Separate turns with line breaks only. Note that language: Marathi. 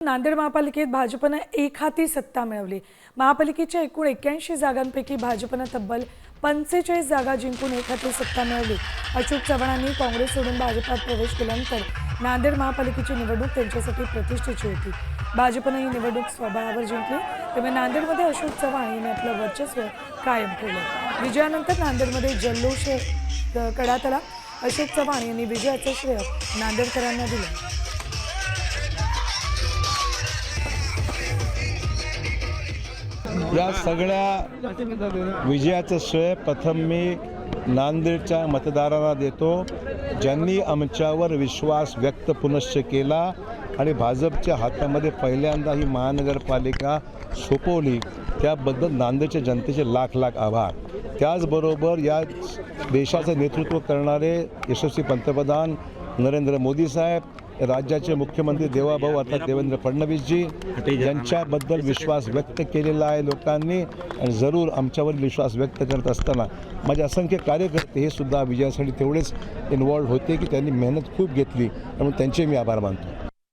नांदेड महापालिकेत भाजपने एक हाती सत्ता मिळवली। महापालिकेच्या एकूण 81 जागांपैकी भाजपने तब्बल 45 जागा जिंकून एक हाती सत्ता मिळवली। अशोक चव्हाणांनी काँग्रेस सोडून भाजपात प्रवेश केल्यानंतर नांदेड महापालिकेची निवडणूक त्यांच्यासाठी प्रतिष्ठेची होती। भाजपने ही निवडणूक स्वबळावर जिंकली, त्यामुळे नांदेडमध्ये अशोक चव्हाण यांनी आपलं वर्चस्व कायम ठेवलं। विजयानंतर नांदेडमध्ये जल्लोष करण्यात आला। अशोक चव्हाण यांनी विजयाचं श्रेय नांदेडकरांना दिलं।
या सगळ्या विजयाचं श्रेय प्रथम मी नांदेडच्या मतदारांना देतो, ज्यांनी आमच्यावर विश्वास व्यक्त पुनश्च केला आणि भाजपच्या हातामध्ये पहिल्यांदा ही महानगरपालिका सोपवली। त्याबद्दल नांदेडच्या जनतेचे लाख लाख आभार। त्याचबरोबर या देशाचं नेतृत्व करणारे यशस्वी पंतप्रधान नरेंद्र मोदी साहेब, राज्याचे मुख्यमंत्री देवाभाऊ अर्थात देवेंद्र फडणवीसजी यांच्याबद्दल विश्वास व्यक्त केलेला आहे लोकांनी, आणि जरूर आमच्यावर विश्वास व्यक्त करत असताना माझे असंख्य कार्यकर्ते हे सुद्धा विजयासाठी तेवढेच इन्वॉल्व होते की त्यांनी मेहनत खूप घेतली, म्हणून त्यांचे मी आभार मानतो।